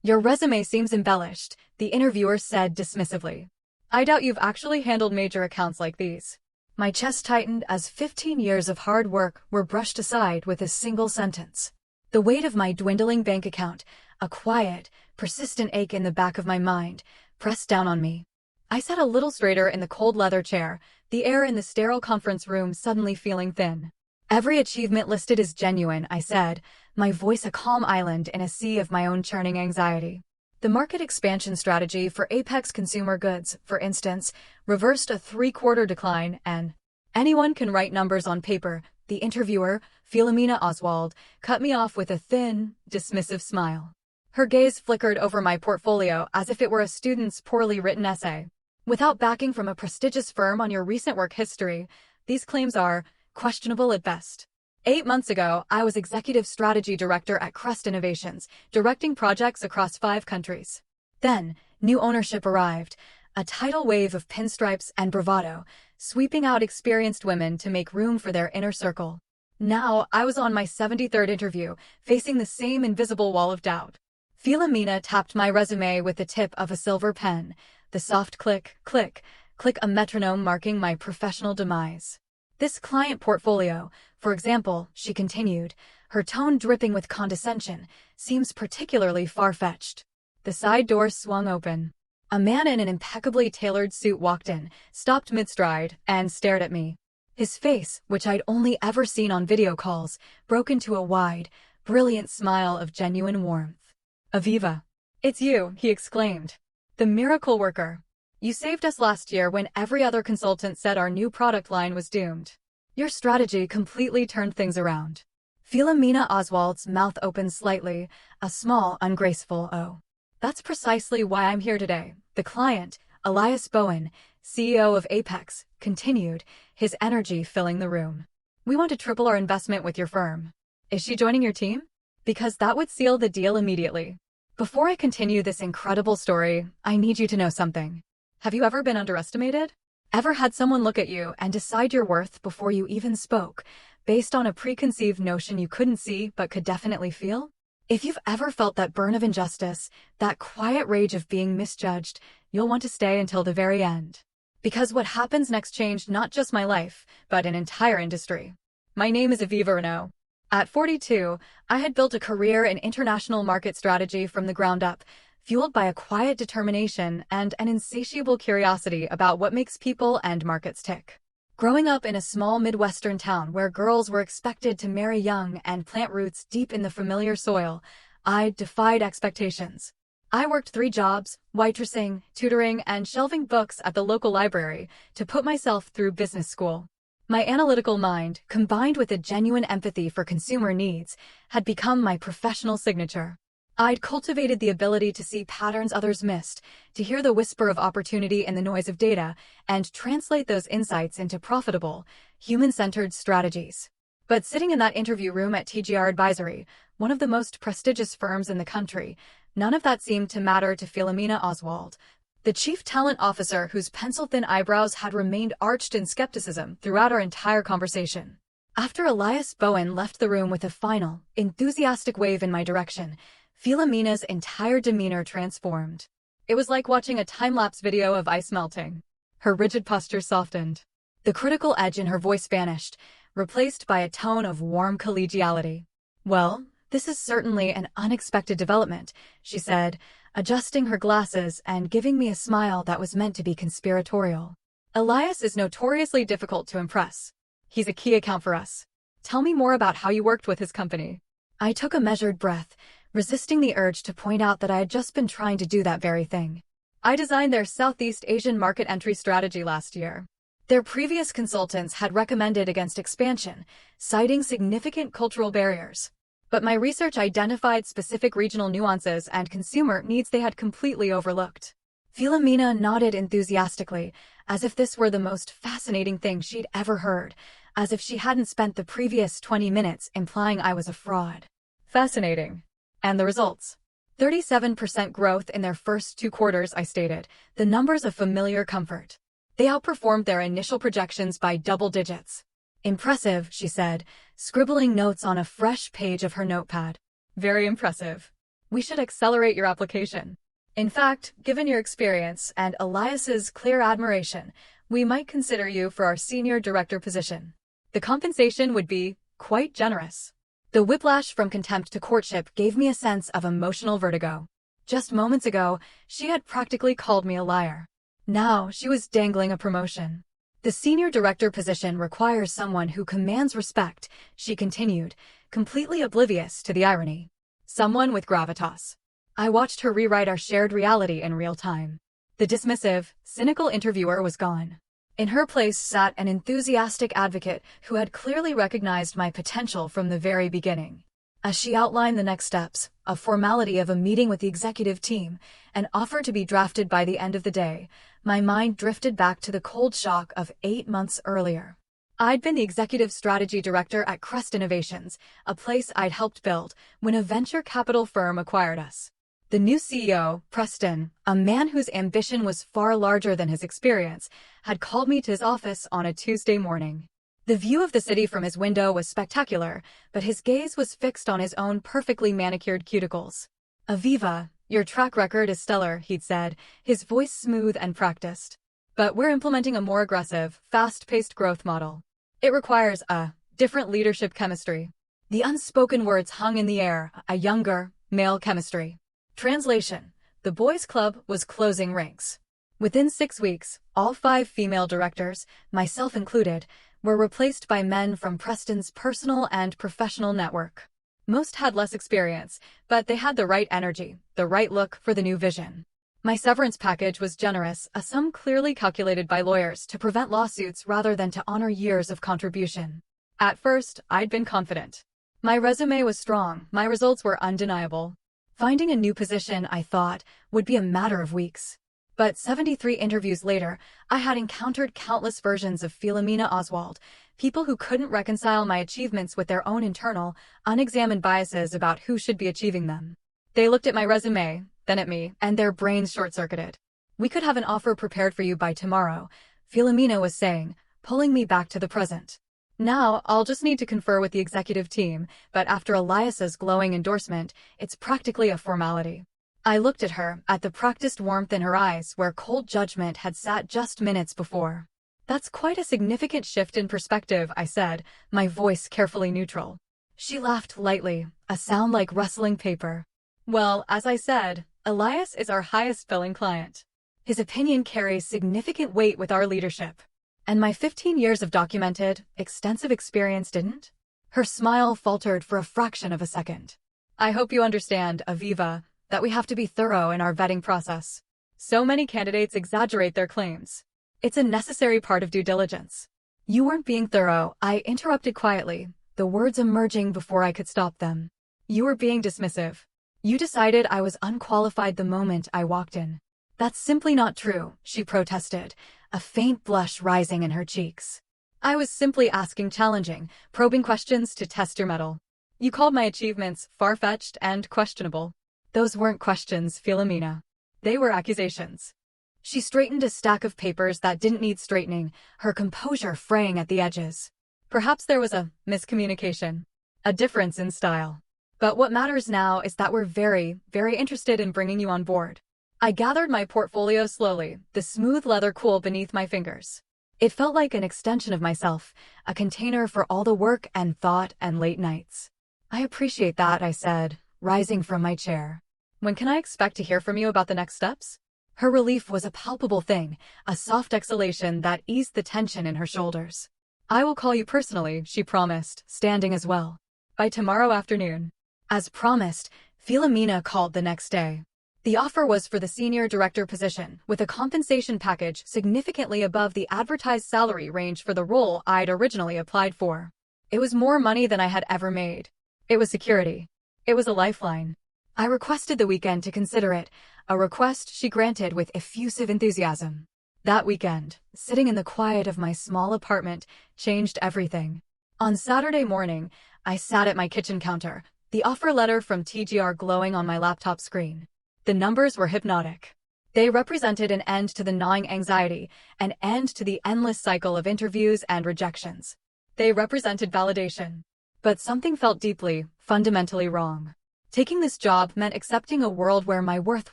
Your resume seems embellished, the interviewer said dismissively. I doubt you've actually handled major accounts like these. My chest tightened as 15 years of hard work were brushed aside with a single sentence. The weight of my dwindling bank account, a quiet, persistent ache in the back of my mind, pressed down on me. I sat a little straighter in the cold leather chair, the air in the sterile conference room suddenly feeling thin. Every achievement listed is genuine, I said, my voice a calm island in a sea of my own churning anxiety. The market expansion strategy for Apex consumer goods, for instance, reversed a three-quarter decline and anyone can write numbers on paper, the interviewer, Philomena Oswald, cut me off with a thin, dismissive smile. Her gaze flickered over my portfolio as if it were a student's poorly written essay. Without backing from a prestigious firm on your recent work history, these claims are questionable at best. 8 months ago, I was Executive Strategy Director at Crest Innovations, directing projects across 5 countries. Then, new ownership arrived, a tidal wave of pinstripes and bravado, sweeping out experienced women to make room for their inner circle. Now, I was on my 73rd interview, facing the same invisible wall of doubt. Philomena tapped my resume with the tip of a silver pen, the soft click, click, click, a metronome marking my professional demise. This client portfolio, for example, she continued, her tone dripping with condescension, seems particularly far-fetched. The side door swung open. A man in an impeccably tailored suit walked in, stopped mid-stride, and stared at me. His face, which I'd only ever seen on video calls, broke into a wide, brilliant smile of genuine warmth. "Aviva, it's you," he exclaimed. "The miracle worker. You saved us last year when every other consultant said our new product line was doomed. Your strategy completely turned things around." Philomena Oswald's mouth opened slightly, a small, ungraceful "oh." "That's precisely why I'm here today," the client, Elias Bowen, CEO of Apex, continued, his energy filling the room. "We want to triple our investment with your firm. Is she joining your team? Because that would seal the deal immediately. Before I continue this incredible story, I need you to know something. Have you ever been underestimated? Ever had someone look at you and decide your worth before you even spoke, based on a preconceived notion you couldn't see but could definitely feel? If you've ever felt that burn of injustice, that quiet rage of being misjudged, you'll want to stay until the very end. Because what happens next changed not just my life, but an entire industry. My name is Aviva Renault. At 42, I had built a career in international market strategy from the ground up, fueled by a quiet determination and an insatiable curiosity about what makes people and markets tick. Growing up in a small Midwestern town where girls were expected to marry young and plant roots deep in the familiar soil, I defied expectations. I worked 3 jobs, waitressing, tutoring, and shelving books at the local library to put myself through business school. My analytical mind, combined with a genuine empathy for consumer needs, had become my professional signature. I'd cultivated the ability to see patterns others missed, to hear the whisper of opportunity in the noise of data, and translate those insights into profitable, human-centered strategies. But sitting in that interview room at TGR Advisory, one of the most prestigious firms in the country, none of that seemed to matter to Philomena Oswald, the chief talent officer whose pencil-thin eyebrows had remained arched in skepticism throughout our entire conversation. After Elias Bowen left the room with a final, enthusiastic wave in my direction, Philomena's entire demeanor transformed. It was like watching a time-lapse video of ice melting. Her rigid posture softened. The critical edge in her voice vanished, replaced by a tone of warm collegiality. "Well, this is certainly an unexpected development," she said, adjusting her glasses and giving me a smile that was meant to be conspiratorial. "Elias is notoriously difficult to impress. He's a key account for us. Tell me more about how you worked with his company." I took a measured breath, resisting the urge to point out that I had just been trying to do that very thing. "I designed their Southeast Asian market entry strategy last year. Their previous consultants had recommended against expansion, citing significant cultural barriers. But my research identified specific regional nuances and consumer needs they had completely overlooked." Philomena nodded enthusiastically, as if this were the most fascinating thing she'd ever heard, as if she hadn't spent the previous 20 minutes implying I was a fraud. "Fascinating. And the results?" 37% growth in their first 2 quarters, I stated, the numbers of familiar comfort. "They outperformed their initial projections by double digits." "Impressive," she said, scribbling notes on a fresh page of her notepad. "Very impressive. We should accelerate your application. In fact, given your experience and Elias's clear admiration, we might consider you for our senior director position. The compensation would be quite generous. The whiplash from contempt to courtship gave me a sense of emotional vertigo. Just moments ago, she had practically called me a liar. Now, she was dangling a promotion. The senior director position requires someone who commands respect, she continued, completely oblivious to the irony. Someone with gravitas. I watched her rewrite our shared reality in real time. The dismissive, cynical interviewer was gone. In her place sat an enthusiastic advocate who had clearly recognized my potential from the very beginning. As she outlined the next steps, a formality of a meeting with the executive team, an offer to be drafted by the end of the day, my mind drifted back to the cold shock of 8 months earlier. I'd been the executive strategy director at Crest Innovations, a place I'd helped build, when a venture capital firm acquired us. The new CEO, Preston, a man whose ambition was far larger than his experience, had called me to his office on a Tuesday morning. The view of the city from his window was spectacular, but his gaze was fixed on his own perfectly manicured cuticles. "Aviva, your track record is stellar," he'd said, his voice smooth and practiced. "But we're implementing a more aggressive, fast-paced growth model. It requires a different leadership chemistry." The unspoken words hung in the air, a younger, male chemistry. Translation: the boys' club was closing ranks. Within 6 weeks, all 5 female directors, myself included, were replaced by men from Preston's personal and professional network. Most had less experience, but they had the right energy, the right look for the new vision. My severance package was generous, a sum clearly calculated by lawyers to prevent lawsuits rather than to honor years of contribution. At first, I'd been confident. My resume was strong, my results were undeniable. Finding a new position, I thought, would be a matter of weeks. But 73 interviews later, I had encountered countless versions of Philomena Oswald, people who couldn't reconcile my achievements with their own internal, unexamined biases about who should be achieving them. They looked at my resume, then at me, and their brains short-circuited. "We could have an offer prepared for you by tomorrow," Philomena was saying, pulling me back to the present. "Now, I'll just need to confer with the executive team, but after Elias's glowing endorsement, it's practically a formality." I looked at her, at the practiced warmth in her eyes where cold judgment had sat just minutes before. "That's quite a significant shift in perspective," I said, my voice carefully neutral. She laughed lightly, a sound like rustling paper. "Well, as I said, Elias is our highest-billing client. His opinion carries significant weight with our leadership. And my 15 years of documented, extensive experience didn't?" Her smile faltered for a fraction of a second. "I hope you understand, Aviva, that we have to be thorough in our vetting process. So many candidates exaggerate their claims. It's a necessary part of due diligence." "You weren't being thorough," I interrupted quietly, the words emerging before I could stop them. "You were being dismissive. You decided I was unqualified the moment I walked in." "That's simply not true," she protested, a faint blush rising in her cheeks. "I was simply asking challenging, probing questions to test your mettle. You called my achievements far-fetched and questionable." "Those weren't questions, Philomena. They were accusations." She straightened a stack of papers that didn't need straightening, her composure fraying at the edges. "Perhaps there was a miscommunication, a difference in style. But what matters now is that we're very, very interested in bringing you on board." I gathered my portfolio slowly, the smooth leather cool beneath my fingers. It felt like an extension of myself, a container for all the work and thought and late nights. "I appreciate that," I said, rising from my chair. "When can I expect to hear from you about the next steps?" Her relief was a palpable thing, a soft exhalation that eased the tension in her shoulders. "I will call you personally," she promised, standing as well. "By tomorrow afternoon." As promised, Philomena called the next day. The offer was for the senior director position, with a compensation package significantly above the advertised salary range for the role I'd originally applied for. It was more money than I had ever made. It was security. It was a lifeline. I requested the weekend to consider it, a request she granted with effusive enthusiasm. That weekend, sitting in the quiet of my small apartment, changed everything. On Saturday morning, I sat at my kitchen counter, the offer letter from TGR glowing on my laptop screen. The numbers were hypnotic. They represented an end to the gnawing anxiety, an end to the endless cycle of interviews and rejections. They represented validation. But something felt deeply, fundamentally wrong. Taking this job meant accepting a world where my worth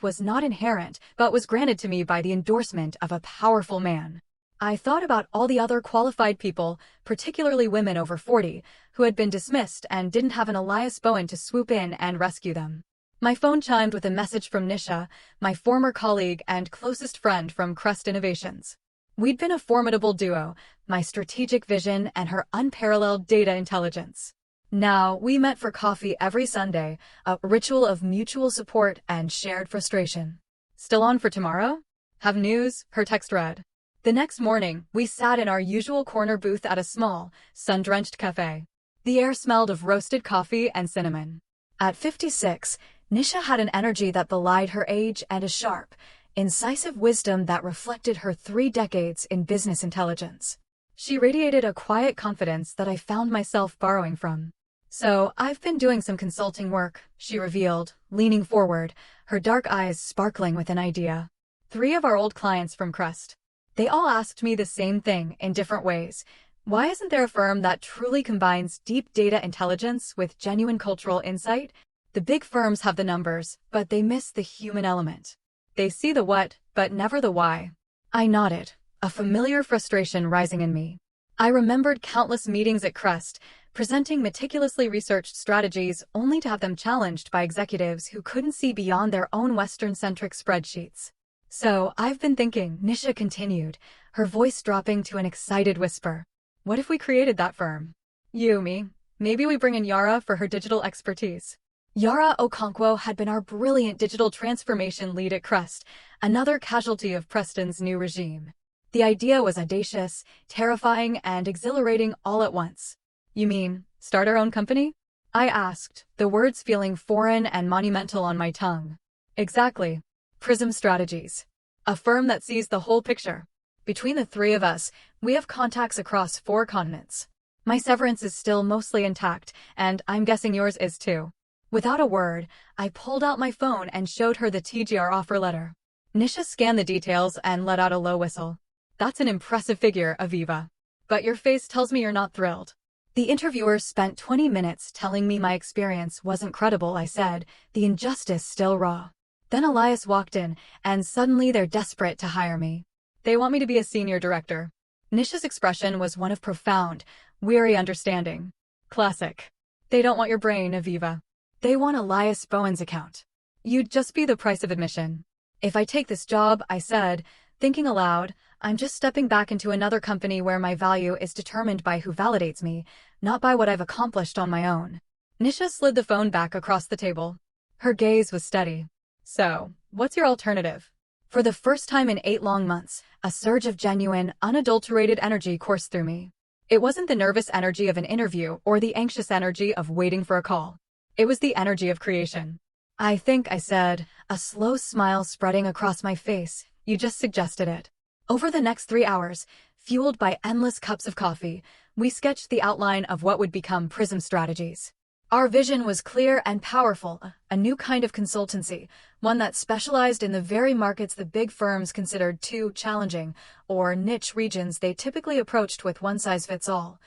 was not inherent, but was granted to me by the endorsement of a powerful man. I thought about all the other qualified people, particularly women over 40, who had been dismissed and didn't have an Elias Bowen to swoop in and rescue them. My phone chimed with a message from Nisha, my former colleague and closest friend from Crest Innovations. We'd been a formidable duo, my strategic vision and her unparalleled data intelligence. Now, we met for coffee every Sunday, a ritual of mutual support and shared frustration. Still on for tomorrow? Have news? Her text read. The next morning, we sat in our usual corner booth at a small, sun-drenched cafe. The air smelled of roasted coffee and cinnamon. At 56, Nisha had an energy that belied her age and a sharp, incisive wisdom that reflected her 3 decades in business intelligence. She radiated a quiet confidence that I found myself borrowing from. So, I've been doing some consulting work, she revealed, leaning forward, her dark eyes sparkling with an idea. 3 of our old clients from Crest. They all asked me the same thing in different ways. Why isn't there a firm that truly combines deep data intelligence with genuine cultural insight? The big firms have the numbers, but they miss the human element. They see the what, but never the why. I nodded, a familiar frustration rising in me. I remembered countless meetings at Crest, presenting meticulously researched strategies only to have them challenged by executives who couldn't see beyond their own Western-centric spreadsheets. So, I've been thinking, Nisha continued, her voice dropping to an excited whisper. What if we created that firm? You, me. Maybe we bring in Yara for her digital expertise. Yara Okonkwo had been our brilliant digital transformation lead at Crest, another casualty of Preston's new regime. The idea was audacious, terrifying, and exhilarating all at once. You mean, start our own company? I asked, the words feeling foreign and monumental on my tongue. Exactly. Prism Strategies. A firm that sees the whole picture. Between the 3 of us, we have contacts across 4 continents. My severance is still mostly intact, and I'm guessing yours is too. Without a word, I pulled out my phone and showed her the TGR offer letter. Nisha scanned the details and let out a low whistle. That's an impressive figure, Aviva. But your face tells me you're not thrilled. The interviewer spent 20 minutes telling me my experience wasn't credible, I said, the injustice still raw. Then Elias walked in, and suddenly they're desperate to hire me. They want me to be a senior director. Nisha's expression was one of profound, weary understanding. Classic. They don't want your brain, Aviva. They want Elias Bowen's account. You'd just be the price of admission. If I take this job, I said, thinking aloud, I'm just stepping back into another company where my value is determined by who validates me, not by what I've accomplished on my own. Nisha slid the phone back across the table. Her gaze was steady. So, what's your alternative? For the first time in 8 long months, a surge of genuine, unadulterated energy coursed through me. It wasn't the nervous energy of an interview or the anxious energy of waiting for a call. It was the energy of creation. I think, I said, a slow smile spreading across my face. You just suggested it. Over the next 3 hours, fueled by endless cups of coffee, we sketched the outline of what would become Prism Strategies. Our vision was clear and powerful, a new kind of consultancy, one that specialized in the very markets the big firms considered too challenging, or niche regions they typically approached with one-size-fits-all.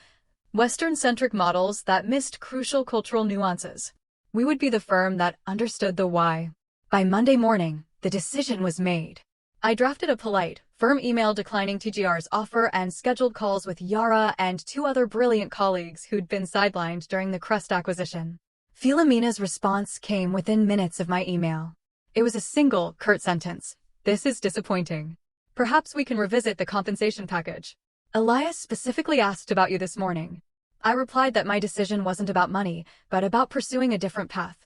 Western-centric models that missed crucial cultural nuances. We would be the firm that understood the why. By Monday morning, the decision was made. I drafted a polite, firm email declining TGR's offer and scheduled calls with Yara and 2 other brilliant colleagues who'd been sidelined during the Crest acquisition. Philomena's response came within minutes of my email. It was a single, curt sentence. This is disappointing. Perhaps we can revisit the compensation package. Elias specifically asked about you this morning. I replied that my decision wasn't about money, but about pursuing a different path.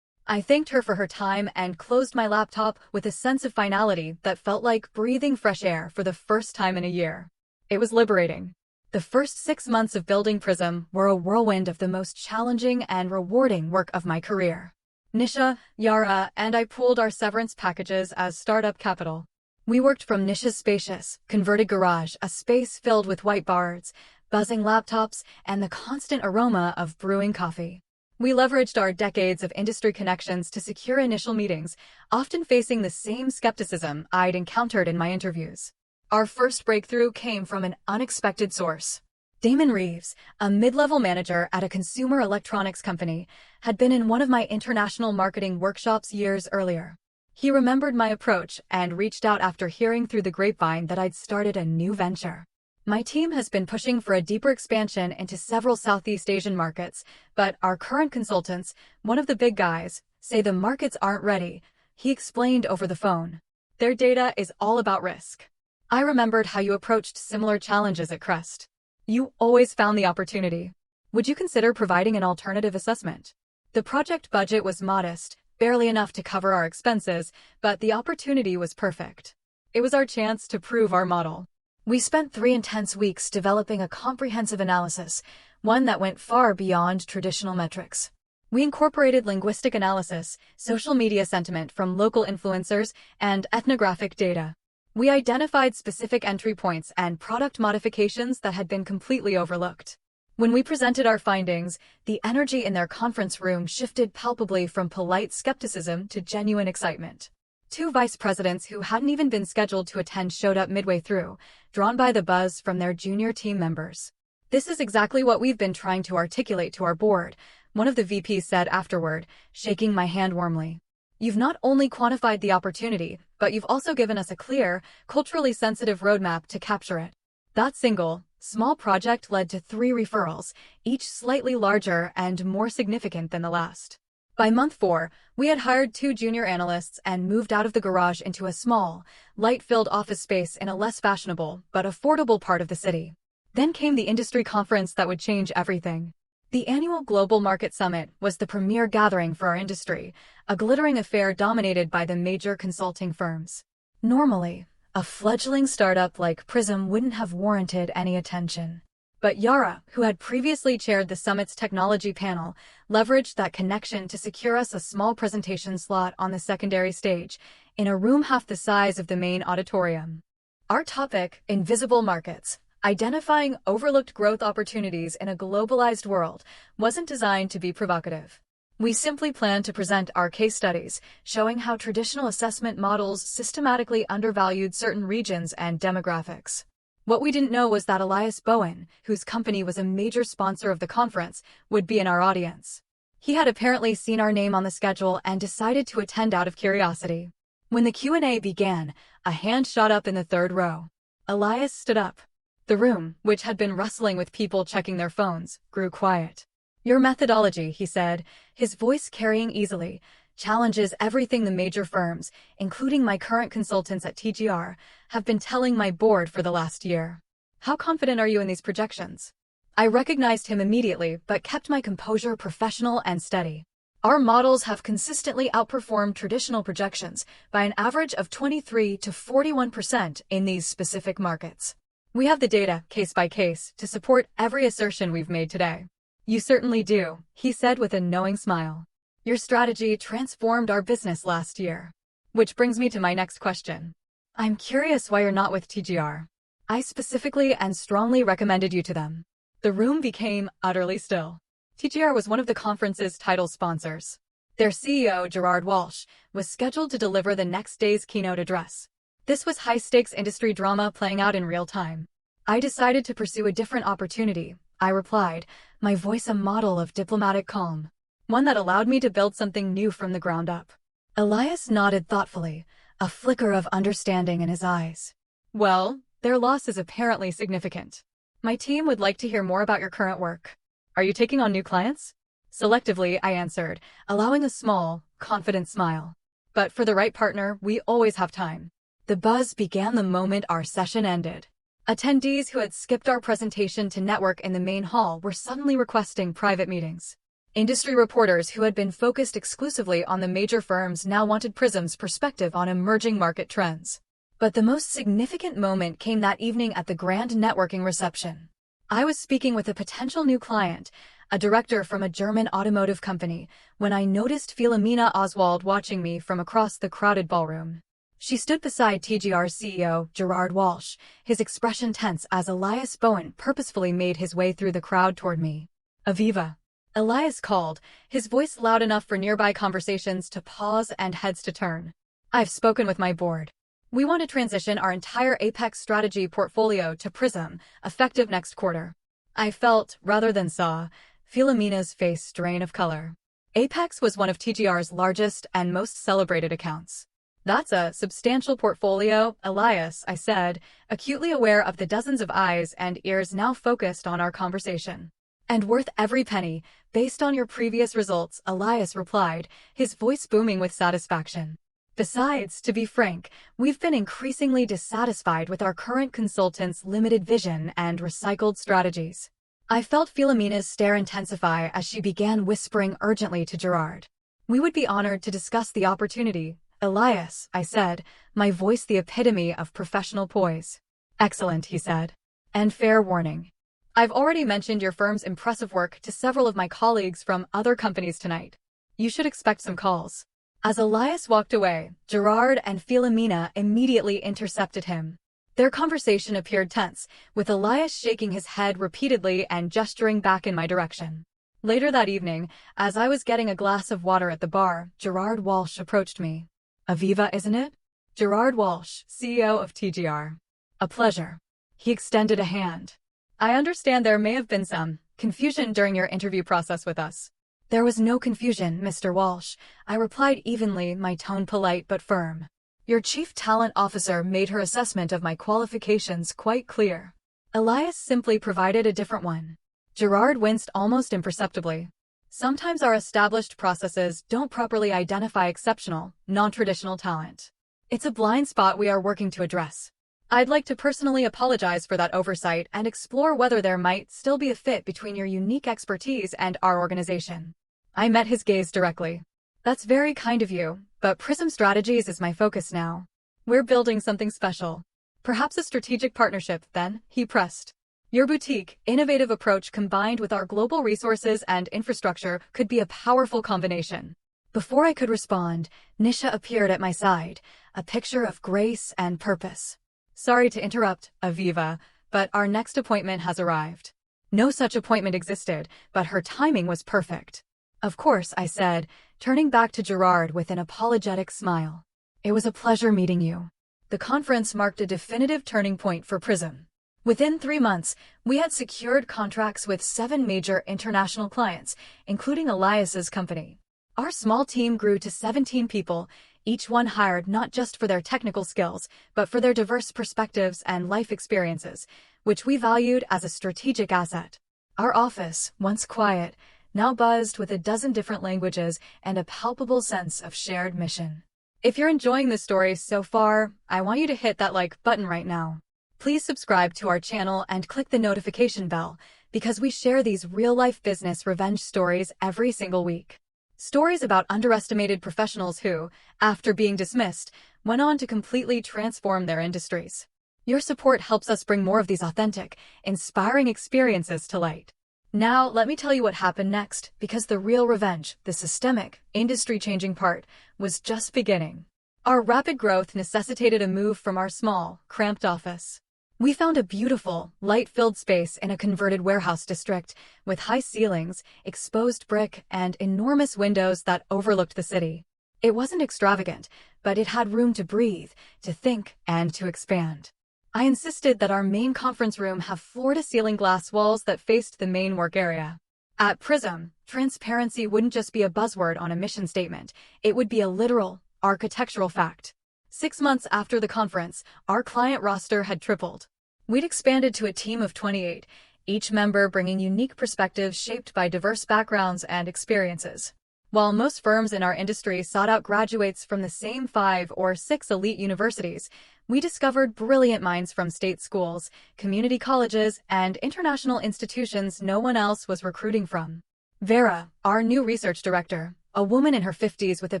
I thanked her for her time and closed my laptop with a sense of finality that felt like breathing fresh air for the first time in a year. It was liberating. The first 6 months of building Prism were a whirlwind of the most challenging and rewarding work of my career. Nisha, Yara, and I pooled our severance packages as startup capital. We worked from Nisha's spacious, converted garage, a space filled with whiteboards, buzzing laptops, and the constant aroma of brewing coffee. We leveraged our decades of industry connections to secure initial meetings, often facing the same skepticism I'd encountered in my interviews. Our first breakthrough came from an unexpected source. Damon Reeves, a mid-level manager at a consumer electronics company, had been in one of my international marketing workshops years earlier. He remembered my approach and reached out after hearing through the grapevine that I'd started a new venture. My team has been pushing for a deeper expansion into several Southeast Asian markets, but our current consultants, one of the big guys, say the markets aren't ready, he explained over the phone. Their data is all about risk. I remembered how you approached similar challenges at Crest. You always found the opportunity. Would you consider providing an alternative assessment? The project budget was modest, barely enough to cover our expenses, but the opportunity was perfect. It was our chance to prove our model. We spent 3 intense weeks developing a comprehensive analysis, one that went far beyond traditional metrics. We incorporated linguistic analysis, social media sentiment from local influencers, and ethnographic data. We identified specific entry points and product modifications that had been completely overlooked. When we presented our findings, the energy in their conference room shifted palpably from polite skepticism to genuine excitement. 2 vice presidents who hadn't even been scheduled to attend showed up midway through, drawn by the buzz from their junior team members. "This is exactly what we've been trying to articulate to our board," one of the VPs said afterward, shaking my hand warmly. "You've not only quantified the opportunity, but you've also given us a clear, culturally sensitive roadmap to capture it." That single, small project led to 3 referrals, each slightly larger and more significant than the last. By month 4, we had hired 2 junior analysts and moved out of the garage into a small, light-filled office space in a less fashionable but affordable part of the city. Then came the industry conference that would change everything. The annual Global Market Summit was the premier gathering for our industry, a glittering affair dominated by the major consulting firms. Normally, a fledgling startup like Prism wouldn't have warranted any attention. But Yara, who had previously chaired the summit's technology panel, leveraged that connection to secure us a small presentation slot on the secondary stage, in a room half the size of the main auditorium. Our topic, Invisible Markets, identifying overlooked growth opportunities in a globalized world, wasn't designed to be provocative. We simply planned to present our case studies, showing how traditional assessment models systematically undervalued certain regions and demographics. What we didn't know was that Elias Bowen, whose company was a major sponsor of the conference, would be in our audience. He had apparently seen our name on the schedule and decided to attend out of curiosity. When the Q&A began, a hand shot up in the 3rd row. Elias stood up. The room, which had been rustling with people checking their phones, grew quiet. "Your methodology," he said, his voice carrying easily, "challenges everything the major firms, including my current consultants at TGR, have been telling my board for the last year. How confident are you in these projections?" I recognized him immediately but kept my composure professional and steady. "Our models have consistently outperformed traditional projections by an average of 23 to 41% in these specific markets. We have the data, case by case, to support every assertion we've made today." "You certainly do," he said with a knowing smile. "Your strategy transformed our business last year." Which brings me to my next question. I'm curious why you're not with TGR. I specifically and strongly recommended you to them. The room became utterly still. TGR was one of the conference's title sponsors. Their CEO, Gerard Walsh, was scheduled to deliver the next day's keynote address. This was high-stakes industry drama playing out in real time. "I decided to pursue a different opportunity," I replied, my voice a model of diplomatic calm. "One that allowed me to build something new from the ground up." Elias nodded thoughtfully, a flicker of understanding in his eyes. "Well, their loss is apparently significant. My team would like to hear more about your current work. Are you taking on new clients?" Selectively, I answered, allowing a small, confident smile. "But for the right partner, we always have time." The buzz began the moment our session ended. Attendees who had skipped our presentation to network in the main hall were suddenly requesting private meetings. Industry reporters who had been focused exclusively on the major firms now wanted Prism's perspective on emerging market trends. But the most significant moment came that evening at the grand networking reception. I was speaking with a potential new client, a director from a German automotive company, when I noticed Philomena Oswald watching me from across the crowded ballroom. She stood beside TGR's CEO, Gerard Walsh, his expression tense as Elias Bowen purposefully made his way through the crowd toward me. "Aviva," Elias called, his voice loud enough for nearby conversations to pause and heads to turn. "I've spoken with my board. We want to transition our entire Apex strategy portfolio to Prism, effective next quarter. I felt, rather than saw, Philomena's face drain of color. Apex was one of TGR's largest and most celebrated accounts. That's a substantial portfolio, Elias, I said, acutely aware of the dozens of eyes and ears now focused on our conversation. And worth every penny, based on your previous results, Elias replied, his voice booming with satisfaction. Besides, to be frank, we've been increasingly dissatisfied with our current consultant's limited vision and recycled strategies. I felt Philomena's stare intensify as she began whispering urgently to Gerard. We would be honored to discuss the opportunity, Elias, I said, my voice the epitome of professional poise. Excellent, he said. And fair warning. I've already mentioned your firm's impressive work to several of my colleagues from other companies tonight. You should expect some calls. As Elias walked away, Gerard and Philomena immediately intercepted him. Their conversation appeared tense, with Elias shaking his head repeatedly and gesturing back in my direction. Later that evening, as I was getting a glass of water at the bar, Gerard Walsh approached me. Aviva, isn't it? Gerard Walsh, CEO of TGR. A pleasure. He extended a hand. I understand there may have been some confusion during your interview process with us. There was no confusion, Mr. Walsh, I replied evenly, my tone polite but firm. Your chief talent officer made her assessment of my qualifications quite clear. Elias simply provided a different one. Gerard winced almost imperceptibly. Sometimes our established processes don't properly identify exceptional, non-traditional talent. It's a blind spot we are working to address. I'd like to personally apologize for that oversight and explore whether there might still be a fit between your unique expertise and our organization. I met his gaze directly. That's very kind of you, but Prism Strategies is my focus now. We're building something special. Perhaps a strategic partnership, then, he pressed. Your boutique, innovative approach combined with our global resources and infrastructure could be a powerful combination. Before I could respond, Nisha appeared at my side, a picture of grace and purpose. Sorry to interrupt, Aviva, but our next appointment has arrived. No such appointment existed, but her timing was perfect. Of course, I said, turning back to Gerard with an apologetic smile. It was a pleasure meeting you. The conference marked a definitive turning point for Prism. Within 3 months, we had secured contracts with 7 major international clients, including Elias's company. Our small team grew to 17 people, each one hired not just for their technical skills, but for their diverse perspectives and life experiences, which we valued as a strategic asset. Our office, once quiet, now buzzed with a dozen different languages and a palpable sense of shared mission. If you're enjoying this story so far, I want you to hit that like button right now. Please subscribe to our channel and click the notification bell, because we share these real-life business revenge stories every single week. Stories about underestimated professionals who, after being dismissed, went on to completely transform their industries. Your support helps us bring more of these authentic, inspiring experiences to light. Now, let me tell you what happened next, because the real revenge, the systemic, industry-changing part, was just beginning. Our rapid growth necessitated a move from our small, cramped office. We found a beautiful, light-filled space in a converted warehouse district with high ceilings, exposed brick, and enormous windows that overlooked the city. It wasn't extravagant, but it had room to breathe, to think, and to expand. I insisted that our main conference room have floor-to-ceiling glass walls that faced the main work area. At Prism, transparency wouldn't just be a buzzword on a mission statement, it would be a literal, architectural fact. 6 months after the conference, our client roster had tripled. We'd expanded to a team of 28, each member bringing unique perspectives shaped by diverse backgrounds and experiences. While most firms in our industry sought out graduates from the same 5 or 6 elite universities, we discovered brilliant minds from state schools, community colleges, and international institutions no one else was recruiting from. Vera, our new research director, a woman in her 50s with a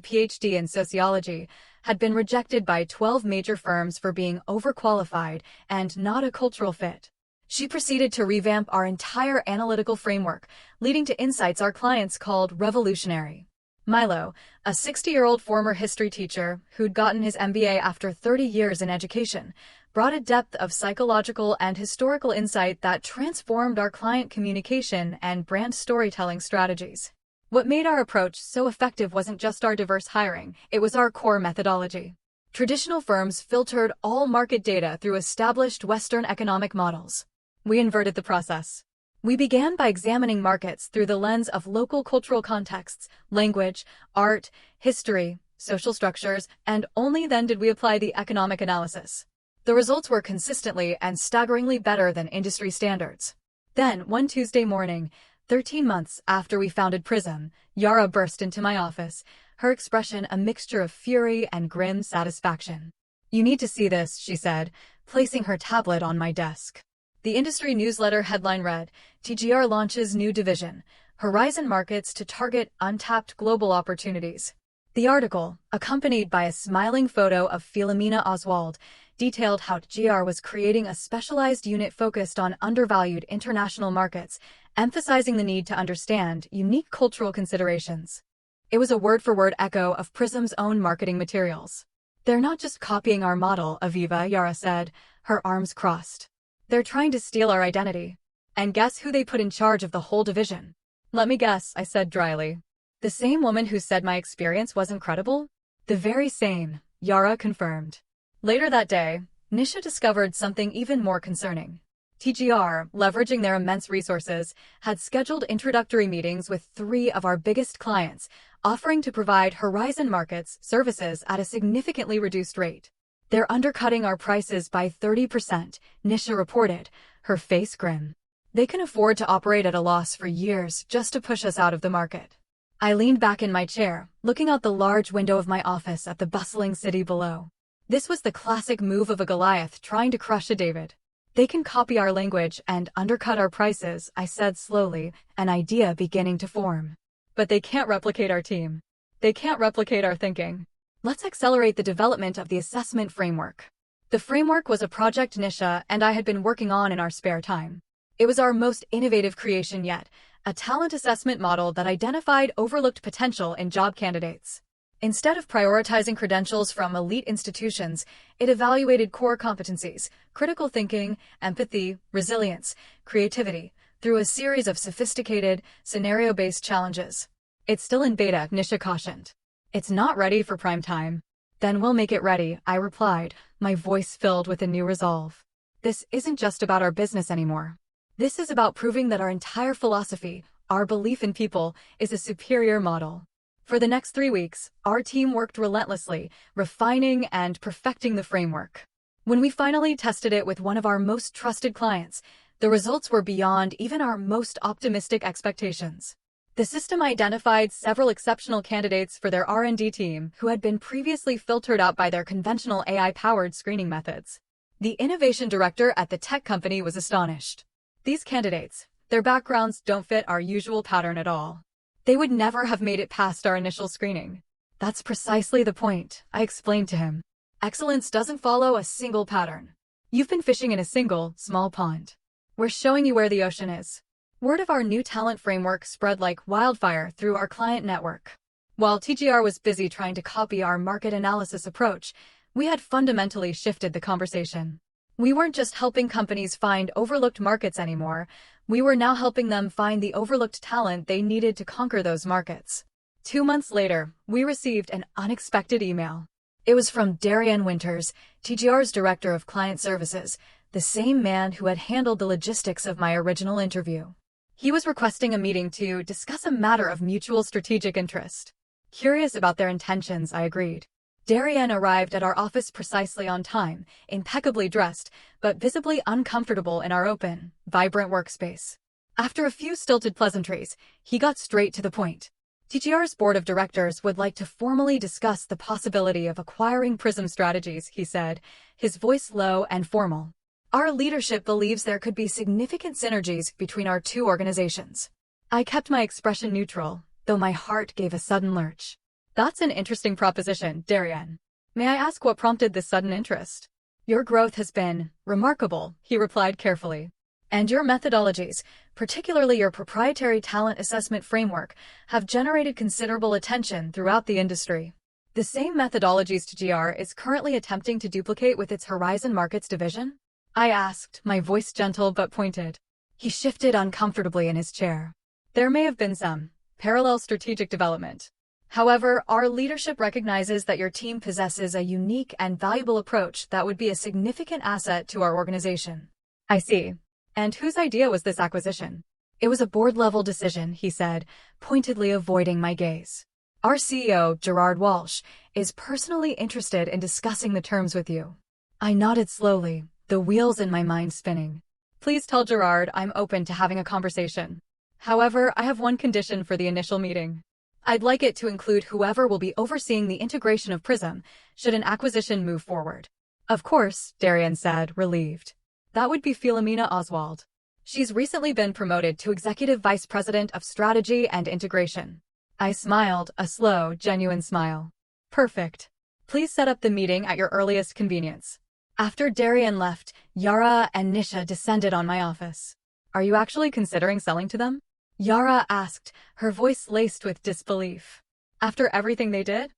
PhD in sociology, had been rejected by 12 major firms for being overqualified and not a cultural fit. She proceeded to revamp our entire analytical framework, leading to insights our clients called revolutionary. Milo, a 60-year-old former history teacher who'd gotten his MBA after 30 years in education, brought a depth of psychological and historical insight that transformed our client communication and brand storytelling strategies. What made our approach so effective wasn't just our diverse hiring, it was our core methodology. Traditional firms filtered all market data through established Western economic models. We inverted the process. We began by examining markets through the lens of local cultural contexts, language, art, history, social structures, and only then did we apply the economic analysis. The results were consistently and staggeringly better than industry standards. Then, one Tuesday morning, 13 months after we founded Prism, Yara burst into my office, her expression a mixture of fury and grim satisfaction. "You need to see this," she said, placing her tablet on my desk. The industry newsletter headline read, "TGR launches new division, Horizon Markets to target untapped global opportunities." The article, accompanied by a smiling photo of Philomena Oswald, detailed how TGR was creating a specialized unit focused on undervalued international markets, emphasizing the need to understand unique cultural considerations. It was a word-for-word echo of Prism's own marketing materials. "They're not just copying our model," Aviva, Yara said, her arms crossed. "They're trying to steal our identity. And guess who they put in charge of the whole division?" "Let me guess," I said dryly. "The same woman who said my experience was incredible?" "The very same," Yara confirmed. Later that day, Nisha discovered something even more concerning. TGR, leveraging their immense resources, had scheduled introductory meetings with 3 of our biggest clients, offering to provide Horizon Markets services at a significantly reduced rate. "They're undercutting our prices by 30%, Nisha reported, her face grim. "They can afford to operate at a loss for years just to push us out of the market." I leaned back in my chair, looking out the large window of my office at the bustling city below. This was the classic move of a Goliath trying to crush a David. "They can copy our language and undercut our prices," I said slowly, an idea beginning to form. "But they can't replicate our team. They can't replicate our thinking. Let's accelerate the development of the assessment framework." The framework was a project Nisha and I had been working on in our spare time. It was our most innovative creation yet, a talent assessment model that identified overlooked potential in job candidates. Instead of prioritizing credentials from elite institutions, it evaluated core competencies, critical thinking, empathy, resilience, creativity, through a series of sophisticated, scenario-based challenges. "It's still in beta," Nisha cautioned. "It's not ready for prime time." "Then we'll make it ready," I replied, my voice filled with a new resolve. "This isn't just about our business anymore. This is about proving that our entire philosophy, our belief in people, is a superior model." For the next 3 weeks, our team worked relentlessly, refining and perfecting the framework. When we finally tested it with one of our most trusted clients, the results were beyond even our most optimistic expectations. The system identified several exceptional candidates for their R&D team who had been previously filtered out by their conventional AI-powered screening methods. The innovation director at the tech company was astonished. "These candidates, their backgrounds don't fit our usual pattern at all. They would never have made it past our initial screening." "That's precisely the point," I explained to him. "Excellence doesn't follow a single pattern. You've been fishing in a single, small pond. We're showing you where the ocean is." Word of our new talent framework spread like wildfire through our client network. While TGR was busy trying to copy our market analysis approach, we had fundamentally shifted the conversation. We weren't just helping companies find overlooked markets anymore, we were now helping them find the overlooked talent they needed to conquer those markets. 2 months later, we received an unexpected email. It was from Darian Winters, TGR's Director of Client Services, the same man who had handled the logistics of my original interview. He was requesting a meeting to discuss a matter of mutual strategic interest. Curious about their intentions, I agreed. Darian arrived at our office precisely on time, impeccably dressed, but visibly uncomfortable in our open, vibrant workspace. After a few stilted pleasantries, he got straight to the point. TGR's board of directors would like to formally discuss the possibility of acquiring Prism Strategies, he said, his voice low and formal. Our leadership believes there could be significant synergies between our 2 organizations. I kept my expression neutral, though my heart gave a sudden lurch. "That's an interesting proposition, Darian. May I ask what prompted this sudden interest?" "Your growth has been remarkable," he replied carefully. "And your methodologies, particularly your proprietary talent assessment framework, have generated considerable attention throughout the industry. The same methodologies TGR is currently attempting to duplicate with its Horizon Markets division?" I asked, my voice gentle but pointed. He shifted uncomfortably in his chair. "There may have been some parallel strategic development. However, our leadership recognizes that your team possesses a unique and valuable approach that would be a significant asset to our organization." "I see. And whose idea was this acquisition?" It was a board-level decision, he said, pointedly avoiding my gaze. Our CEO, Gerard Walsh, is personally interested in discussing the terms with you. I nodded slowly, the wheels in my mind spinning. Please tell Gerard I'm open to having a conversation. However, I have one condition for the initial meeting. I'd like it to include whoever will be overseeing the integration of Prism, should an acquisition move forward. Of course, Darian said, relieved. That would be Philomena Oswald. She's recently been promoted to Executive Vice President of Strategy and Integration. I smiled, a slow, genuine smile. Perfect. Please set up the meeting at your earliest convenience. After Darian left, Yara and Nisha descended on my office. Are you actually considering selling to them? Yara asked, her voice laced with disbelief. After everything they did?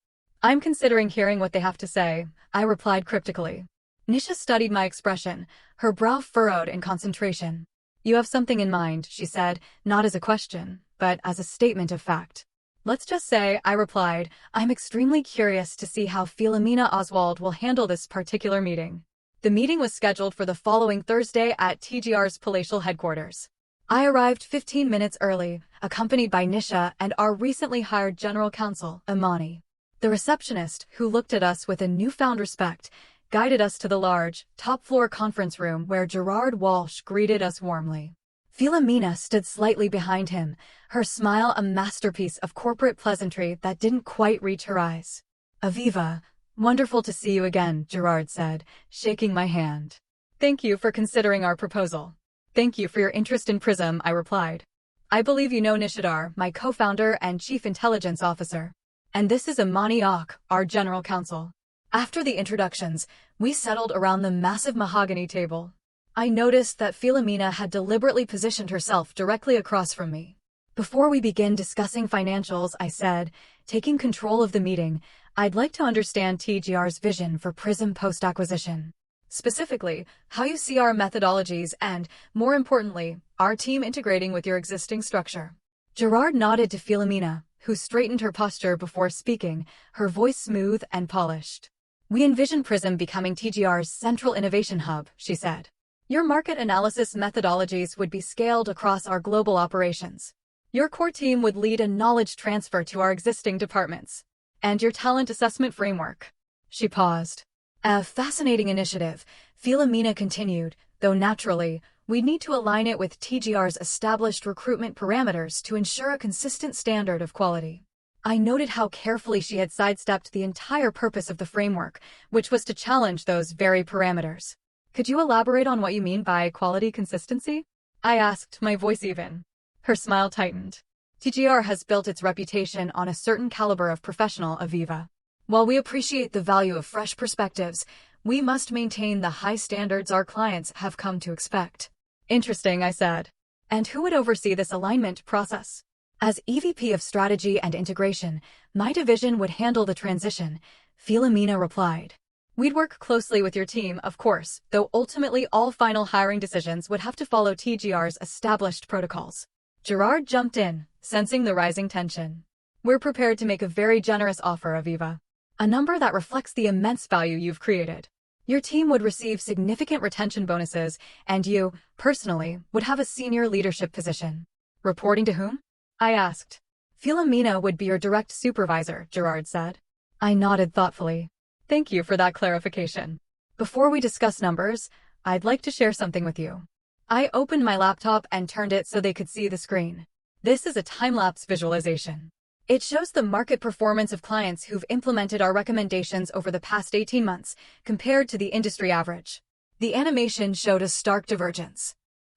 I'm considering hearing what they have to say, I replied cryptically. Nisha studied my expression, her brow furrowed in concentration. You have something in mind, she said, not as a question, but as a statement of fact. Let's just say, I replied, I'm extremely curious to see how Philomena Oswald will handle this particular meeting. The meeting was scheduled for the following Thursday at TGR's palatial headquarters. I arrived 15 minutes early, accompanied by Nisha and our recently hired general counsel, Imani. The receptionist, who looked at us with a newfound respect, guided us to the large, top-floor conference room where Gerard Walsh greeted us warmly. Philomena stood slightly behind him, her smile a masterpiece of corporate pleasantry that didn't quite reach her eyes. Aviva, wonderful to see you again, Gerard said, shaking my hand. Thank you for considering our proposal. Thank you for your interest in Prism, I replied. I believe you know Nishidar, my co-founder and chief intelligence officer. And this is Imani Ok, our general counsel. After the introductions, we settled around the massive mahogany table. I noticed that Philomena had deliberately positioned herself directly across from me. Before we begin discussing financials, I said, taking control of the meeting, I'd like to understand TGR's vision for Prism post-acquisition. Specifically, how you see our methodologies and, more importantly, our team integrating with your existing structure. Gerard nodded to Philomena, who straightened her posture before speaking, her voice smooth and polished. We envision Prism becoming TGR's central innovation hub, she said. Your market analysis methodologies would be scaled across our global operations. Your core team would lead a knowledge transfer to our existing departments. And your talent assessment framework. She paused. A fascinating initiative, Philomena continued, though naturally, we'd need to align it with TGR's established recruitment parameters to ensure a consistent standard of quality. I noted how carefully she had sidestepped the entire purpose of the framework, which was to challenge those very parameters. Could you elaborate on what you mean by quality consistency? I asked, my voice even. Her smile tightened. TGR has built its reputation on a certain caliber of professional, Aviva. While we appreciate the value of fresh perspectives, we must maintain the high standards our clients have come to expect. Interesting, I said. And who would oversee this alignment process? As EVP of Strategy and Integration, my division would handle the transition, Philomena replied. We'd work closely with your team, of course, though ultimately all final hiring decisions would have to follow TGR's established protocols. Gerard jumped in, sensing the rising tension. We're prepared to make a very generous offer, Aviva. A number that reflects the immense value you've created. Your team would receive significant retention bonuses, and you, personally, would have a senior leadership position. Reporting to whom? I asked. Philomena would be your direct supervisor, Gerard said. I nodded thoughtfully. Thank you for that clarification. Before we discuss numbers, I'd like to share something with you. I opened my laptop and turned it so they could see the screen. This is a time-lapse visualization. It shows the market performance of clients who've implemented our recommendations over the past 18 months, compared to the industry average. The animation showed a stark divergence.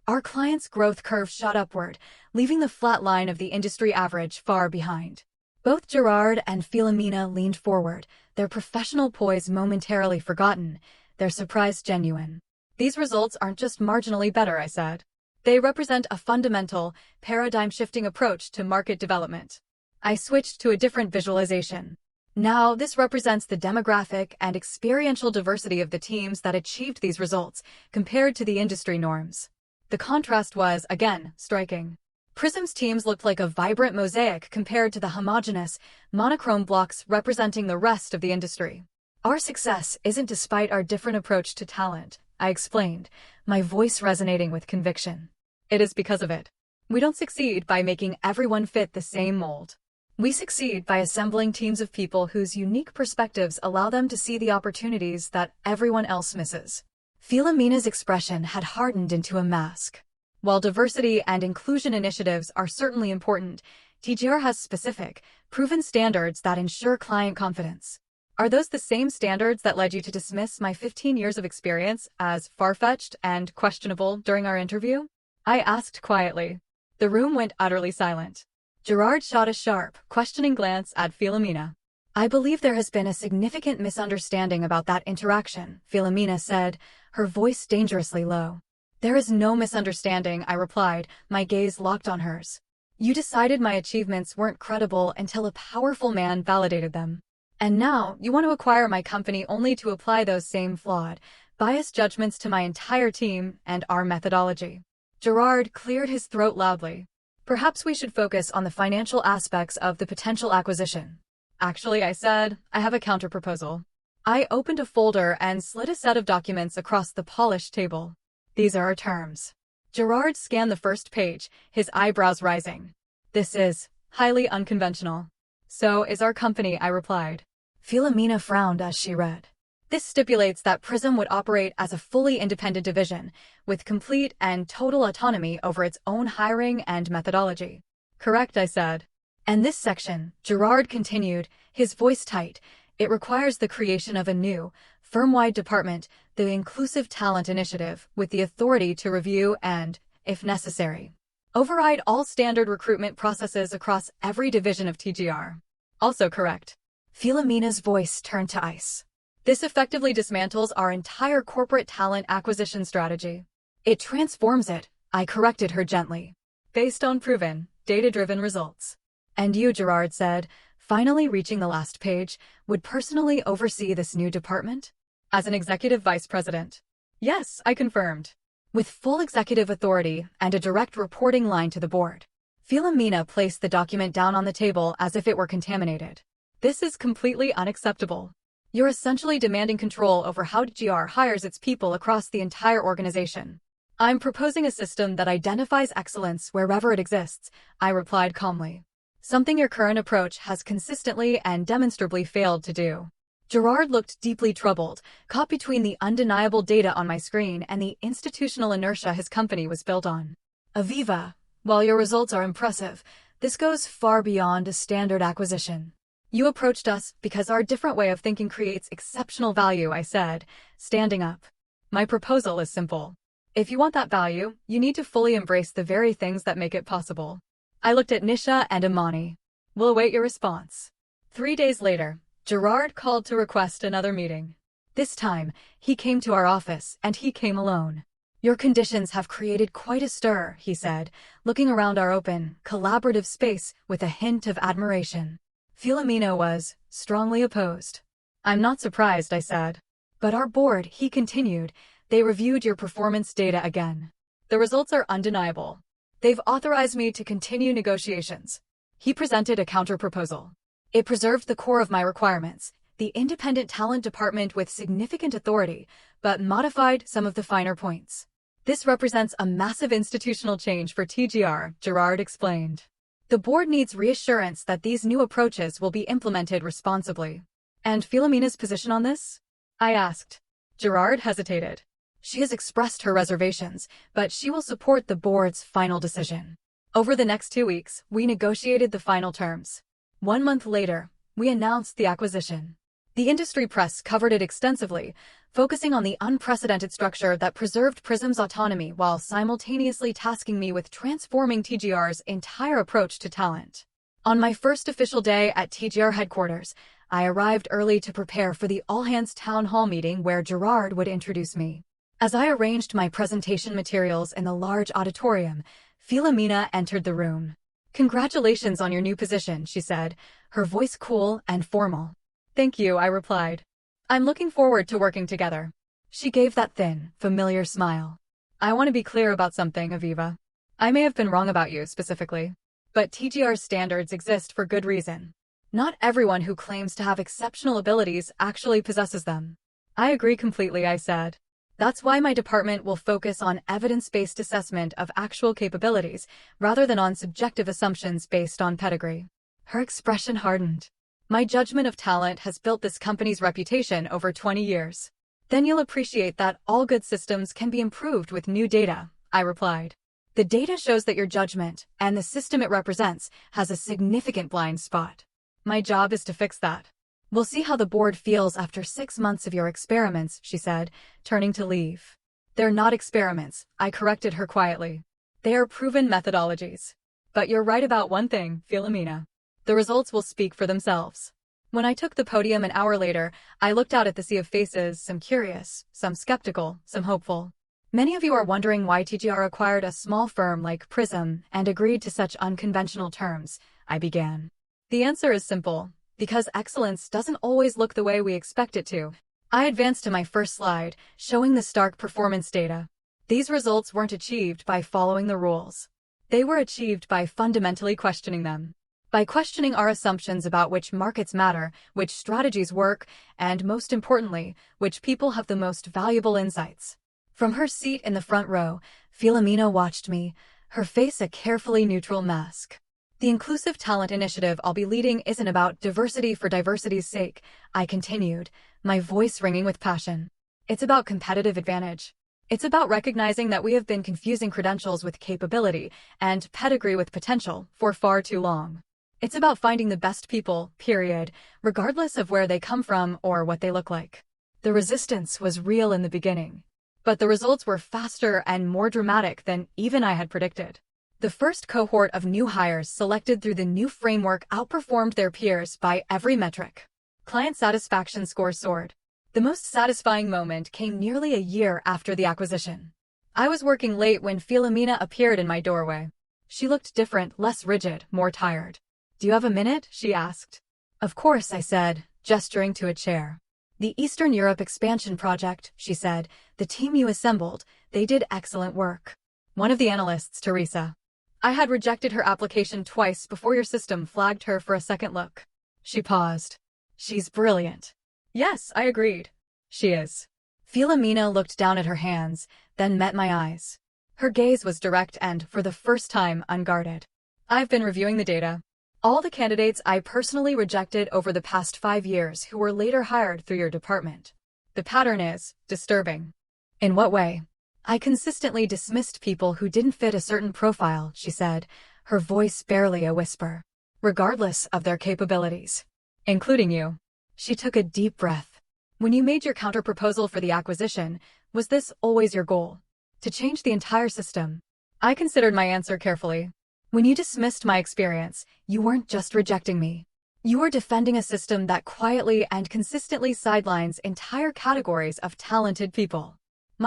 Our clients' growth curve shot upward, leaving the flat line of the industry average far behind. Both Gerard and Philomena leaned forward, their professional poise momentarily forgotten, their surprise genuine. These results aren't just marginally better, I said. They represent a fundamental, paradigm-shifting approach to market development. I switched to a different visualization. Now, this represents the demographic and experiential diversity of the teams that achieved these results, compared to the industry norms. The contrast was, again, striking. Prism's teams looked like a vibrant mosaic compared to the homogeneous, monochrome blocks representing the rest of the industry. Our success isn't despite our different approach to talent, I explained, my voice resonating with conviction. It is because of it. We don't succeed by making everyone fit the same mold. We succeed by assembling teams of people whose unique perspectives allow them to see the opportunities that everyone else misses. Philomena's expression had hardened into a mask. While diversity and inclusion initiatives are certainly important, TGR has specific, proven standards that ensure client confidence. Are those the same standards that led you to dismiss my 15 years of experience as far-fetched and questionable during our interview? I asked quietly. The room went utterly silent. Gerard shot a sharp, questioning glance at Philomena. I believe there has been a significant misunderstanding about that interaction, Philomena said, her voice dangerously low. There is no misunderstanding, I replied, my gaze locked on hers. You decided my achievements weren't credible until a powerful man validated them. And now, you want to acquire my company only to apply those same flawed, biased judgments to my entire team and our methodology. Gerard cleared his throat loudly. Perhaps we should focus on the financial aspects of the potential acquisition. Actually, I said, I have a counterproposal. I opened a folder and slid a set of documents across the polished table. These are our terms. Gerard scanned the first page, his eyebrows rising. This is highly unconventional. So is our company, I replied. Philomena frowned as she read. This stipulates that Prism would operate as a fully independent division, with complete and total autonomy over its own hiring and methodology. Correct, I said. And this section, Gerard continued, his voice tight, it requires the creation of a new, firm-wide department, the Inclusive Talent Initiative, with the authority to review and, if necessary, override all standard recruitment processes across every division of TGR. Also correct. Philomena's voice turned to ice. This effectively dismantles our entire corporate talent acquisition strategy. It transforms it, I corrected her gently. Based on proven, data-driven results. And you, Gerard said, finally reaching the last page, would personally oversee this new department? As an executive vice president. Yes, I confirmed. With full executive authority and a direct reporting line to the board. Philomena placed the document down on the table as if it were contaminated. This is completely unacceptable. You're essentially demanding control over how TGR hires its people across the entire organization. I'm proposing a system that identifies excellence wherever it exists, I replied calmly. Something your current approach has consistently and demonstrably failed to do. Gerard looked deeply troubled, caught between the undeniable data on my screen and the institutional inertia his company was built on. Aviva, while your results are impressive, this goes far beyond a standard acquisition. You approached us because our different way of thinking creates exceptional value, I said, standing up. My proposal is simple. If you want that value, you need to fully embrace the very things that make it possible. I looked at Nisha and Imani. We'll await your response. 3 days later, Gerard called to request another meeting. This time, he came to our office, and he came alone. Your conditions have created quite a stir, he said, looking around our open, collaborative space with a hint of admiration. Philomena was strongly opposed. I'm not surprised, I said. But our board, he continued, they reviewed your performance data again. The results are undeniable. They've authorized me to continue negotiations. He presented a counter-proposal. It preserved the core of my requirements, the independent talent department with significant authority, but modified some of the finer points. This represents a massive institutional change for TGR, Gerard explained. The board needs reassurance that these new approaches will be implemented responsibly. And Philomena's position on this? I asked. Gerard hesitated. She has expressed her reservations, but she will support the board's final decision. Over the next 2 weeks, we negotiated the final terms. 1 month later, we announced the acquisition. The industry press covered it extensively, focusing on the unprecedented structure that preserved Prism's autonomy while simultaneously tasking me with transforming TGR's entire approach to talent. On my first official day at TGR headquarters, I arrived early to prepare for the all-hands town hall meeting where Gerard would introduce me. As I arranged my presentation materials in the large auditorium, Philomena entered the room. Congratulations on your new position, she said, her voice cool and formal. Thank you, I replied. I'm looking forward to working together. She gave that thin, familiar smile. I want to be clear about something, Aviva. I may have been wrong about you specifically, but TGR's standards exist for good reason. Not everyone who claims to have exceptional abilities actually possesses them. I agree completely, I said. That's why my department will focus on evidence-based assessment of actual capabilities rather than on subjective assumptions based on pedigree. Her expression hardened. My judgment of talent has built this company's reputation over 20 years. Then you'll appreciate that all good systems can be improved with new data, I replied. The data shows that your judgment, and the system it represents, has a significant blind spot. My job is to fix that. We'll see how the board feels after 6 months of your experiments, she said, turning to leave. They're not experiments, I corrected her quietly. They are proven methodologies. But you're right about one thing, Philomena. The results will speak for themselves. When I took the podium an hour later, I looked out at the sea of faces, some curious, some skeptical, some hopeful. Many of you are wondering why TGR acquired a small firm like Prism and agreed to such unconventional terms, I began. The answer is simple. Because excellence doesn't always look the way we expect it to. I advanced to my first slide, showing the stark performance data. These results weren't achieved by following the rules. They were achieved by fundamentally questioning them. By questioning our assumptions about which markets matter, which strategies work, and most importantly, which people have the most valuable insights. From her seat in the front row, Philomena watched me, her face a carefully neutral mask. The inclusive talent initiative I'll be leading isn't about diversity for diversity's sake, I continued, my voice ringing with passion. It's about competitive advantage. It's about recognizing that we have been confusing credentials with capability and pedigree with potential for far too long. It's about finding the best people, period, regardless of where they come from or what they look like. The resistance was real in the beginning. But the results were faster and more dramatic than even I had predicted. The first cohort of new hires selected through the new framework outperformed their peers by every metric. Client satisfaction scores soared. The most satisfying moment came nearly a year after the acquisition. I was working late when Philomena appeared in my doorway. She looked different, less rigid, more tired. "Do you have a minute?" she asked. "Of course," I said, gesturing to a chair. "The Eastern Europe expansion project," she said, "the team you assembled, they did excellent work." One of the analysts, Teresa. I had rejected her application twice before your system flagged her for a second look. She paused. "She's brilliant." "Yes," I agreed. "She is." Philomena looked down at her hands, then met my eyes. Her gaze was direct and, for the first time, unguarded. "I've been reviewing the data. All the candidates I personally rejected over the past 5 years who were later hired through your department. The pattern is disturbing." "In what way?" "I consistently dismissed people who didn't fit a certain profile," she said, her voice barely a whisper, "regardless of their capabilities. Including you." She took a deep breath. "When you made your counterproposal for the acquisition, was this always your goal? To change the entire system?" I considered my answer carefully. "When you dismissed my experience, you weren't just rejecting me. You were defending a system that quietly and consistently sidelines entire categories of talented people.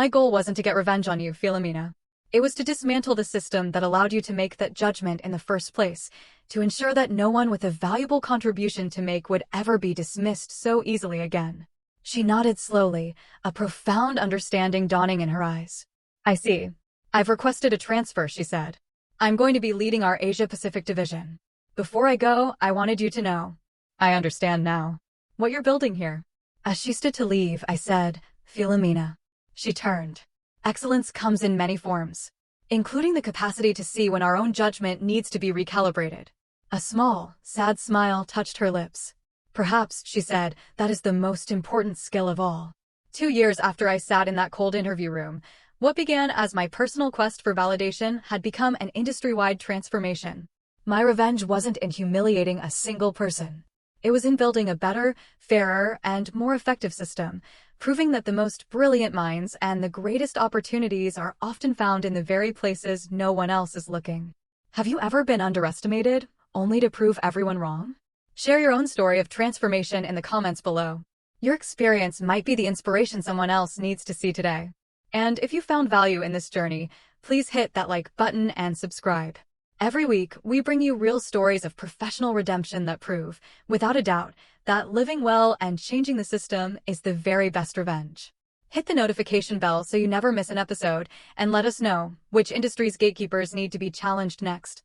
My goal wasn't to get revenge on you, Philomena. It was to dismantle the system that allowed you to make that judgment in the first place, to ensure that no one with a valuable contribution to make would ever be dismissed so easily again." She nodded slowly, a profound understanding dawning in her eyes. "I see. I've requested a transfer," she said. "I'm going to be leading our Asia-Pacific division. Before I go, I wanted you to know. I understand now. What you're building here." As she stood to leave, I said, "Philomena." She turned. "Excellence comes in many forms, including the capacity to see when our own judgment needs to be recalibrated." A small, sad smile touched her lips. "Perhaps," she said, "that is the most important skill of all." 2 years after I sat in that cold interview room, what began as my personal quest for validation had become an industry-wide transformation. My revenge wasn't in humiliating a single person. It was in building a better, fairer, and more effective system, proving that the most brilliant minds and the greatest opportunities are often found in the very places no one else is looking. Have you ever been underestimated, only to prove everyone wrong? Share your own story of transformation in the comments below. Your experience might be the inspiration someone else needs to see today. And if you found value in this journey, please hit that like button and subscribe. Every week, we bring you real stories of professional redemption that prove, without a doubt, that living well and changing the system is the very best revenge. Hit the notification bell so you never miss an episode, and let us know which industry's gatekeepers need to be challenged next.